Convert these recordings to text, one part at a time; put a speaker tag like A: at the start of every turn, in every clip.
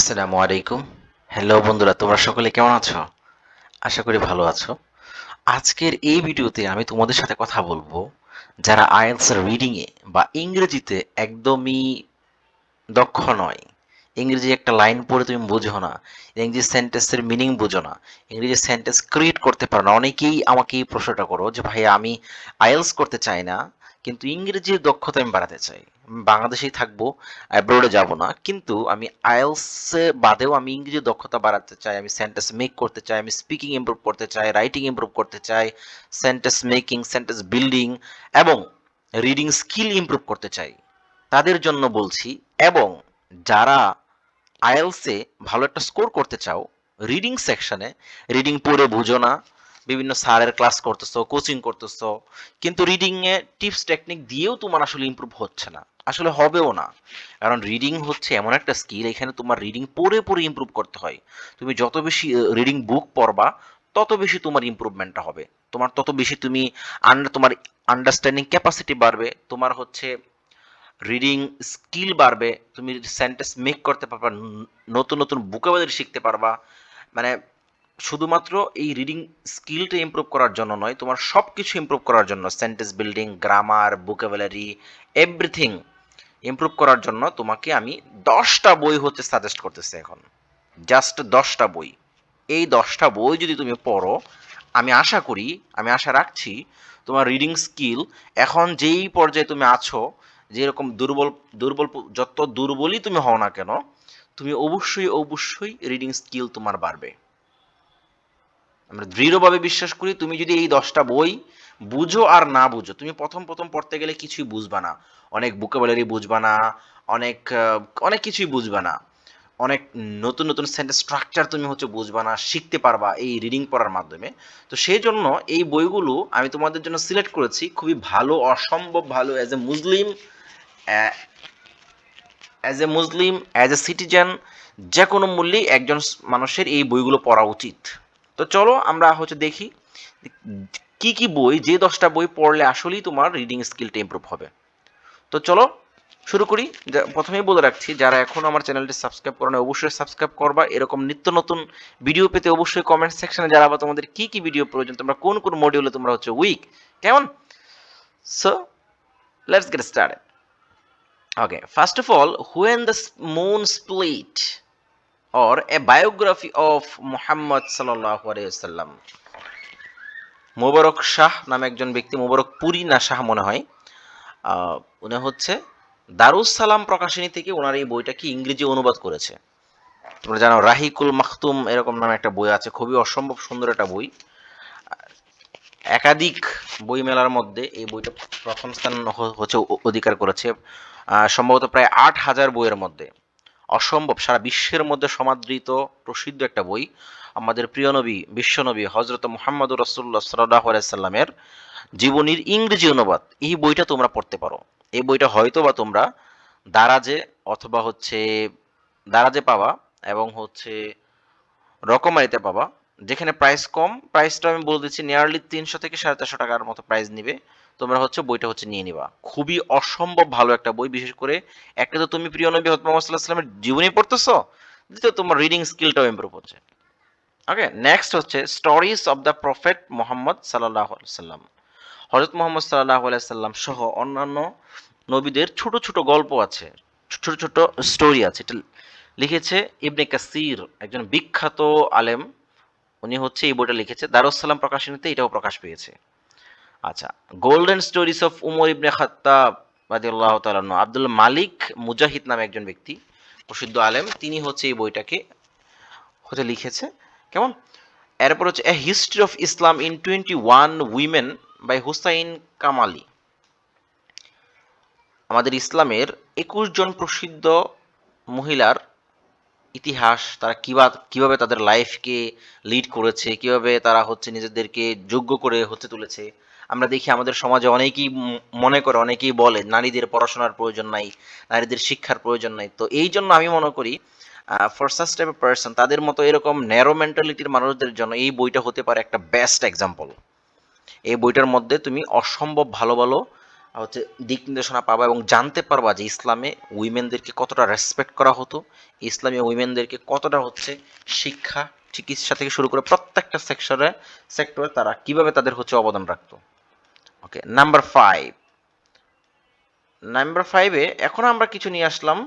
A: আসসালামু আলাইকুম। হ্যালো বন্ধুরা, তোমরা সকলে কেমন আছো? আশা করি ভালো আছো। আজকের এই ভিডিওতে আমি তোমাদের সাথে কথা বলবো যারা আইএলটিএস রিডিং এ বা ইংরেজিতে একদমই দক্ষ নয়। ইংরেজি একটা লাইন পড়ে তুমি বোঝো না, ইংরেজি সেন্টেন্সের মিনিং বোঝো না, ইংরেজি সেন্টেন্স ক্রিয়েট করতে পারো না। অনেকেই আমাকে এই প্রশ্নটা করো যে ভাই আমি আইএলটিএস করতে চাই না, কিন্তু ইংরেজির দক্ষতা আমি বাড়াতে চাই। আমি বাংলাদেশেই থাকবো, অ্যাব্রোডে যাব না, কিন্তু আমি আইএলটিএস বাদেও আমি ইংরেজির দক্ষতা বাড়াতে চাই। আমি সেন্টেন্স মেক করতে চাই, আমি স্পিকিং ইমপ্রুভ করতে চাই, রাইটিং ইমপ্রুভ করতে চাই, সেন্টেন্স মেকিং, সেন্টেন্স বিল্ডিং এবং রিডিং স্কিল ইমপ্রুভ করতে চাই। তাদের জন্য বলছি। এবং যারা আইএলটিএস ভালো একটা স্কোর করতে চাও, রিডিং সেকশনে রিডিং পড়ে বুঝো না, বিভিন্ন স্যারের ক্লাস করতেছো, কোচিং করতেছো, কিন্তু রিডিং এ টিপস টেকনিক দিয়েও তোমার আসলে ইমপ্রুভ হচ্ছে না, আসলে হবেও না। কারণ রিডিং হচ্ছে এমন একটা স্কিল, এখানে তোমার রিডিং পড়ে পড়ে ইমপ্রুভ করতে হয়। তুমি যত বেশি রিডিং বুক পড়বা, তত বেশি তোমার ইমপ্রুভমেন্টটা হবে। তোমার তত বেশি তোমার আন্ডারস্ট্যান্ডিং ক্যাপাসিটি বাড়বে, তোমার হচ্ছে রিডিং স্কিল বাড়বে, তুমি সেন্টেন্স মেক করতে পারবা, নতুন নতুন ভোকাবুলারি শিখতে পারবা। মানে শুধুমাত্র এই রিডিং স্কিলটা ইমপ্রুভ করার জন্য নয়, তোমার সব কিছু ইমপ্রুভ করার জন্য, sentence building, grammar, vocabulary, everything improve করার জন্য তোমাকে আমি 10টা বই হচ্ছে সাজেস্ট করতেছি এখন। জাস্ট 10টা বই। এই 10টা বই যদি তুমি পড়ো, আমি আশা করি, আমি আশা রাখছি তোমার রিডিং স্কিল এখন যেই পর্যায়ে তুমি আছো, যেরকম দুর্বল দুর্বল যত দুর্বলই তুমি হও না কেন, তুমি অবশ্যই অবশ্যই রিডিং স্কিল তোমার বাড়বে। আমরা দৃঢ়ভাবে বিশ্বাস করি তুমি যদি এই 10টা বই বুঝো আর না বুঝো, তুমি প্রথম প্রথম পড়তে গেলে কিছুই বুঝবা না, অনেক ভোকাবুলারি বুঝবা না, অনেক অনেক কিছুই বুঝবা না, অনেক নতুন নতুন সেন্টেন্স স্ট্রাকচার তুমি হচ্ছে বুঝবা না, শিখতে পারবা এই রিডিং পড়ার মাধ্যমে। তো সেই জন্য এই বইগুলো আমি তোমাদের জন্য সিলেক্ট করেছি, খুবই ভালো, অসম্ভব ভালো। অ্যাজ এ সিটিজেন, যে কোনো মূল্যেই একজন মানুষের এই বইগুলো পড়া উচিত। তো চলো আমরা হচ্ছে দেখি কি কি বই, যে 10টা বই পড়লে আসলেই তোমার রিডিং স্কিলটা ইমপ্রুভ হবে। তো চলো শুরু করি। প্রথমেই বলে রাখছি, যারা এখনো আমার চ্যানেলটি সাবস্ক্রাইব করো না, অবশ্যই সাবস্ক্রাইব করবা। এরকম নিত্য নতুন ভিডিও পেতে অবশ্যই কমেন্ট সেকশনে জানাবা তোমাদের কি কি ভিডিও প্রয়োজন, তোমরা কোন কোন মডিউলে তোমরা হচ্ছে উইক। কেমন? So let's get started. Okay, first of all, when the moon split or a biography of Muhammad sallallahu alaihi wasallam। মোবারক শাহ নামে একজন ব্যক্তি, মোবারক পুরি না শাহ মনে হয়, উনি হচ্ছে দারুস সালাম প্রকাশনী থেকে ওনার এই বইটাকে ইংরেজি অনুবাদ করেছে। তোমরা জানো রাহিকুল মাখতুম এরকম নামে একটা বই আছে, খুবই অসম্ভব সুন্দর একটা বই। একাধিক বই মেলার মধ্যে এই বইটা প্রথম স্থান হচ্ছে অধিকার করেছে, সম্ভবত প্রায় 8,000 বইয়ের মধ্যে। অসম্ভব, সারা বিশ্বের মধ্যে সমাদৃত প্রসিদ্ধ একটা বই। আমাদের প্রিয় নবী, বিশ্বনবী হজরত মুহাম্মদুর রাসূলুল্লাহ সাল্লাল্লাহু আলাইহি সাল্লামের জীবনীর ইংরেজি অনুবাদ। এই বইটা তোমরা পড়তে পারো। এই বইটা হয়তো বা তোমরা দারাজে অথবা হচ্ছে দারাজে পাবা, এবং হচ্ছে রকমারিতে পাবা। যেখানে প্রাইস কম, প্রাইসটা আমি বলে দিচ্ছি, নিয়ারলি 300 থেকে 450 টাকার মতো প্রাইস নিবে। তোমরা হচ্ছে বইটা হচ্ছে নিয়ে নিবা। খুবই অসম্ভব ভালো একটা বই। বিশেষ করে একটা তো তুমি প্রিয় নবী হযরত মুহাম্মদ সাল্লাল্লাহু আলাইহি ওয়াসাল্লামের জীবনী পড়তেছো, দ্বিতীয় তোমার রিডিং স্কিলটাও ইমপ্রুভ হচ্ছে। ওকে, নেক্সট হচ্ছে stories of the prophet Muhammad সাল্লাল্লাহু আলাইহি ওয়াসাল্লাম। হযরত মুহাম্মদ সাল্লাল্লাহু আলাইহি ওয়াসাল্লাম সহ অন্যান্য নবীদের ছোট ছোট গল্প আছে, ছোট ছোট স্টোরি আছে। এটা লিখেছে ইবনে কাসির, একজন বিখ্যাত আলেম। উনি হচ্ছে এই বইটা লিখেছে, দারুস সালাম প্রকাশনীতে এটাও প্রকাশ পেয়েছে। আচ্ছা, গোল্ডেন স্টোরিজ অফ উমর ইবনে খাত্তাব রাদিয়াল্লাহু তাআলা আনহু। আব্দুল মালিক মুজাহিদ নামে একজন ব্যক্তি, প্রসিদ্ধ আলেম, তিনি হচ্ছে এই বইটাকে হচ্ছে লিখেছে। কেমন? এরপর হচ্ছে a history of Islam in 21 women by Hossein Kamaly. আমাদের ইসলামের 21 জন প্রসিদ্ধ মহিলার ইতিহাস, তারা কিভাবে তাদের লাইফকে লিড করেছে, কিভাবে তারা হচ্ছে নিজেদেরকে যোগ্য করে হচ্ছে তুলেছে। আমরা দেখি আমাদের সমাজে অনেকেই মনে করে, অনেকেই বলে নারীদের পড়াশোনার প্রয়োজন নাই, নারীদের শিক্ষার প্রয়োজন নাই। তো এই জন্য আমি মনে করি for such type of person, তাদের মতো এরকম ন্যারো মেন্টালিটির মানুষদের জন্য এই বইটা হতে পারে একটা বেস্ট এক্সাম্পল। এই বইটার মধ্যে তুমি অসম্ভব ভালো ভালো হচ্ছে দিক নির্দেশনা পাবা এবং জানতে পারবা যে ইসলামে উইমেনদেরকে কতটা রেসপেক্ট করা হতো, ইসলামী উইমেনদেরকে কতটা হচ্ছে শিক্ষা, চিকিৎসা থেকে শুরু করে প্রত্যেকটা সেক্টরে তারা কিভাবে তাদের হচ্ছে অবদান রাখতো। ওকে, নাম্বার ফাইভে এখন আমরা কিছু নিয়ে আসলাম,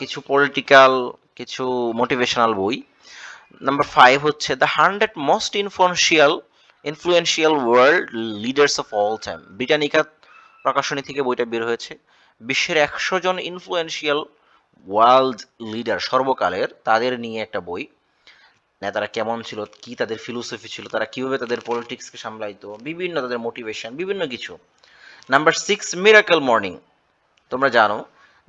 A: কিছু পলিটিক্যাল, কিছু মোটিভেশনাল বই। নাম্বার 5 হচ্ছে the 100 most influential world leaders of all time. Britannica প্রকাশনী থেকে বইটা বের হয়েছে। বিশ্বের 100 জন ইনফ্লুয়েন্সিয়াল ওয়ার্ল্ড লিডার সর্বকালের, তাদের নিয়ে একটা বই। নেতারা কেমন ছিল, কি তাদের ফিলোসফি ছিল, তারা কিভাবে তাদের পলিটিক্সকে সামলাইতো, বিভিন্ন তাদের মোটিভেশন, বিভিন্ন কিছু। Number 6 miracle morning. তোমরা জানো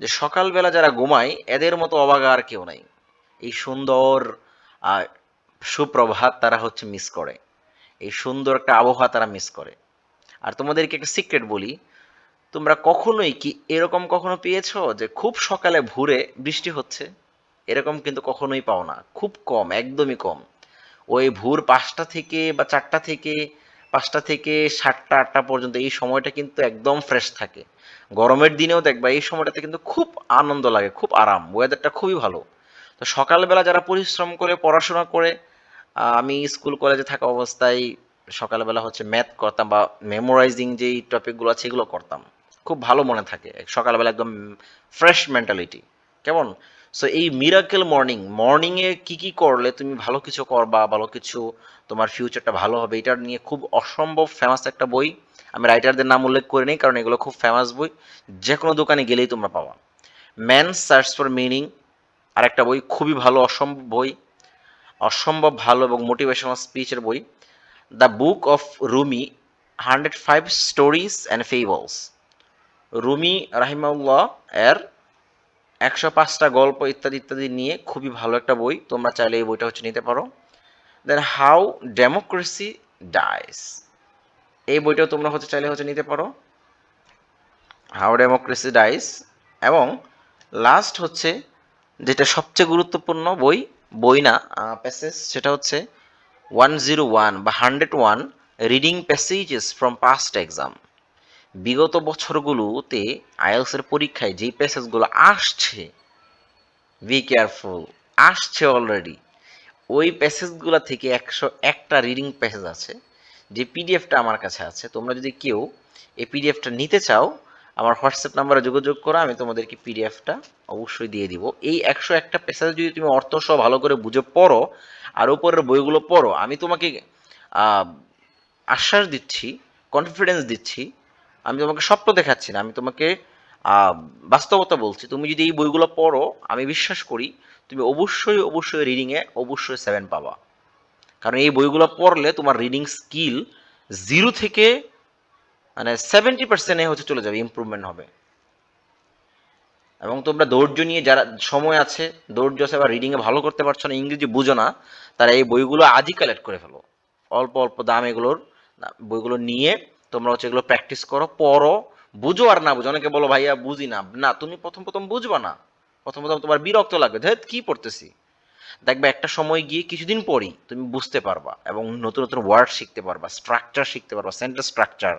A: যে সকালবেলা যারা ঘুমায় এদের মতো অবাগা আর কেউ নাই। এই সুন্দর আহ, সুপ্রভাত তারা হচ্ছে মিস করে, এই সুন্দর একটা আবহাওয়া তারা মিস করে। আর তোমাদেরকে একটা সিক্রেট বলি, তোমরা কখনোই কি এরকম কখনো পেয়েছো যে খুব সকালে ভোরে বৃষ্টি হচ্ছে? এরকম কিন্তু কখনোই পাও না, খুব কম, একদমই কম। ওই ভোর 5টা থেকে বা 4টা থেকে, 5টা থেকে 7টা 8টা পর্যন্ত এই সময়টা কিন্তু একদম ফ্রেশ থাকে। গরমের দিনেও দেখবা এই সময়টাতে কিন্তু খুব আনন্দ লাগে, খুব আরাম, ওয়েদারটা খুবই ভালো। তো সকালবেলা যারা পরিশ্রম করে পড়াশোনা করে, আমি স্কুল কলেজে থাকা অবস্থায় সকালবেলা হচ্ছে ম্যাথ করতাম বা মেমোরাইজিং যেই টপিকগুলো আছে এগুলো করতাম, খুব ভালো মনে থাকে সকালবেলা, একদম ফ্রেশ মেন্টালিটি। কেমন? সো এই মিরাকেল মর্নিংয়ে কি কি করলে তুমি ভালো কিছু করবা, ভালো কিছু, তোমার ফিউচারটা ভালো হবে, এটা নিয়ে খুব অসম্ভব ফেমাস একটা বই। আমি রাইটারদের নাম উল্লেখ করে নিই কারণ এগুলো খুব ফেমাস বই, যে কোনো দোকানে গেলেই তোমরা পাবা। ম্যান সার্চ ফর মিনিং আরেকটা বই, খুবই ভালো, অসম্ভব বই, অসম্ভব ভালো এবং মোটিভেশনাল স্পিচের বই। The book of Rumi, 105 stories and fables. Rumi রাহিমাউল্লাহ এর 105টা গল্প ইত্যাদি ইত্যাদি নিয়ে খুবই ভালো একটা বই, তোমরা চাইলে এই বইটা হচ্ছে নিতে পারো। দেন হাউ ডেমোক্রেসি ডাইস, এই বইটাও তোমরা হচ্ছে চাইলে হচ্ছে নিতে পারো, হাউ ডেমোক্রেসি ডাইস। এবং লাস্ট হচ্ছে যেটা সবচেয়ে গুরুত্বপূর্ণ বই, বই না প্যাসেজ, সেটা হচ্ছে 101 বা 101 reading passages from past exam. বিগত বছরগুলোতে আইএলস এর পরীক্ষায় যেই প্যাসেজগুলো আসছে, বি কেয়ারফুল, আসছে অলরেডি, ওই প্যাসেজগুলো থেকে 101টা রিডিং প্যাসেজ আছে, যে পিডিএফটা আমার কাছে আছে। তোমরা যদি কেউ এই পিডিএফটা নিতে চাও, আমার হোয়াটসঅ্যাপ নাম্বারে যোগাযোগ করো, আমি তোমাদেরকে পিডিএফটা অবশ্যই দিয়ে দিব। এই 101টা প্যাসেজ যদি তুমি অর্থ সহ ভালো করে বুঝে পড়ো আর উপরের বইগুলো পড়ো, আমি তোমাকে আহ, আশ্বাস দিচ্ছি, কনফিডেন্স দিচ্ছি, আমি তোমাকে স্বপ্ন দেখাচ্ছি না, আমি তোমাকে আহ, বাস্তবতা বলছি, তুমি যদি এই বইগুলো পড়ো, আমি বিশ্বাস করি তুমি অবশ্যই অবশ্যই রিডিংয়ে অবশ্যই 7 পাবা। কারণ এই বইগুলো পড়লে তোমার রিডিং স্কিল 0 থেকে মানে 70% হচ্ছে চলে যাবে, ইমপ্রুভমেন্ট হবে। এবং তোমরা ধৈর্য নিয়ে, যারা সময় আছে, ধৈর্য আছে বা রিডিংয়ে ভালো করতে পারছো না, ইংরেজি বুঝো না, তারা এই বইগুলো আজই কালেক্ট করে ফেলো। অল্প অল্প দাম এগুলোর, বইগুলো নিয়ে তোমরা হচ্ছে এগুলো প্র্যাকটিস করো, পড়ো, বুঝো আর না বুঝো। অনেকে বলো ভাইয়া বুঝি না, না তুমি প্রথম প্রথম বুঝবা না, প্রথম প্রথম তোমার বিরক্ত লাগবে, ধেৎ কি পড়তেছি। দেখবে একটা সময় গিয়ে কিছুদিন পরই তুমি বুঝতে পারবা এবং নতুন নতুন ওয়ার্ড শিখতে পারবা, স্ট্রাকচার শিখতে পারবা, sentence structure,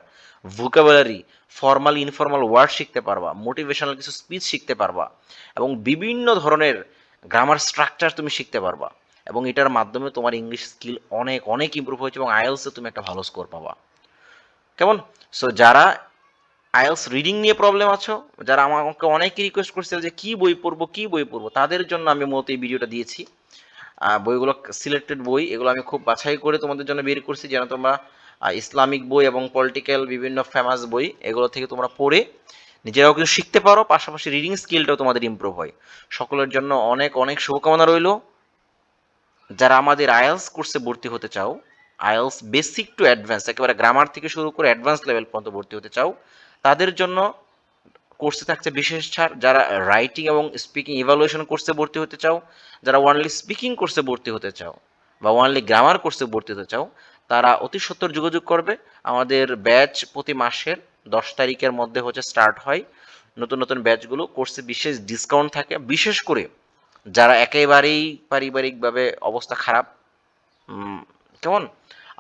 A: vocabulary, formal informal word শিখতে পারবা, মোটিভেশনাল কিছু স্পিচ শিখতে পারবা এবং বিভিন্ন ধরনের গ্রামার স্ট্রাকচার তুমি শিখতে পারবা। এবং এটার মাধ্যমে তোমার ইংলিশ স্কিল অনেক অনেক ইমপ্রুভ হয়েছে এবং আইএলসে তুমি একটা ভালো স্কোর পাবা। কেমন? সো যারা আইএলস রিডিং নিয়ে প্রবলেম আছো, যারা আমাকে অনেকে রিকোয়েস্ট করছে যে কি বই পড়বো কি বই পড়বো, তাদের জন্য আমি মূলত এই ভিডিওটা দিয়েছি। বইগুলো সিলেক্টেড বই, এগুলো আমি খুব বাছাই করে তোমাদের জন্য বের করছি যেন তোমরা ইসলামিক বই এবং পলিটিক্যাল বিভিন্ন ফেমাস বই এগুলো থেকে তোমরা পড়ে নিজেরাও কিছু শিখতে পারো, পাশাপাশি রিডিং স্কিলটাও তোমাদের ইমপ্রুভ হয়। সকলের জন্য অনেক অনেক শুভকামনা রইল। যারা আমাদের আইএলস কোর্সে ভর্তি হতে চাও, আইএলস বেসিক টু অ্যাডভান্স, একেবারে গ্রামার থেকে শুরু করে অ্যাডভান্স লেভেল পর্যন্ত ভর্তি হতে চাও, তাদের জন্য কোর্সে থাকছে বিশেষ ছাড়। যারা রাইটিং এবং স্পিকিং ইভালুয়েশন কোর্সে ভর্তি হতে চাও, যারা ওয়ানলি স্পিকিং কোর্সে ভর্তি হতে চাও বা ওয়ানলি গ্রামার কোর্সে ভর্তি হতে চাও, তারা অতি সত্বর যোগাযোগ করবে। আমাদের ব্যাচ প্রতি মাসের 10 তারিখের মধ্যে হচ্ছে স্টার্ট হয়। নতুন নতুন ব্যাচগুলো কোর্সে বিশেষ ডিসকাউন্ট থাকে, বিশেষ করে যারা একেবারেই পারিবারিকভাবে অবস্থা খারাপ। কেমন?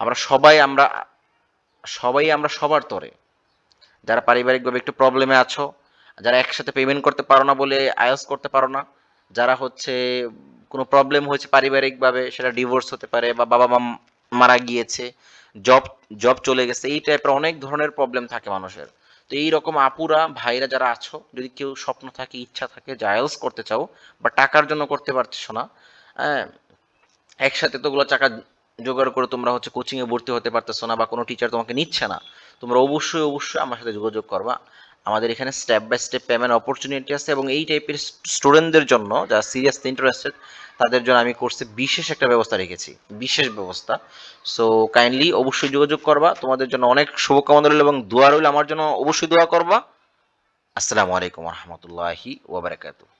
A: আমরা সবাই আমরা সবার তরে, যারা পারিবারিকভাবে একটু প্রবলেমে আছো, যারা একসাথে পেমেন্ট করতে পারো না বলে আইএলটিএস করতে পারো না, যারা হচ্ছে কোনো প্রবলেম হয়েছে পারিবারিকভাবে, সেটা ডিভোর্স হতে পারে বা বাবা মা মারা গিয়েছে, জব জব চলে গেছে, এই টাইপের অনেক ধরনের প্রবলেম থাকে মানুষের। তো এইরকম আপুরা ভাইরা যারা আছো, যদি কেউ স্বপ্ন থাকে, ইচ্ছা থাকে যে আইএলটিএস করতে চাও বা টাকার জন্য করতে পারছো না, হ্যাঁ, একসাথে তোগুলো টাকা জোগাড় করে তোমরা হচ্ছে কোচিং এ ভর্তি হতে পারতেছো না বা কোনো টিচার তোমাকে নিচ্ছে না, তোমরা অবশ্যই অবশ্যই আমার সাথে যোগাযোগ করবা। আমাদের এখানে step by step payment opportunity আছে, এবং এই টাইপের স্টুডেন্টদের জন্য যারা সিরিয়াসলি ইন্টারেস্টেড, তাদের জন্য আমি কোর্সে বিশেষ একটা ব্যবস্থা রেখেছি, বিশেষ ব্যবস্থা। সো কাইন্ডলি অবশ্যই যোগাযোগ করবা, তোমাদের জন্য অনেক শুভকামনা রইল এবং দোয়া রইল, আমার জন্য অবশ্যই দোয়া করবা। আসসালামু আলাইকুম রহমতুল্লাহি ওয়াবারাকাতুহু।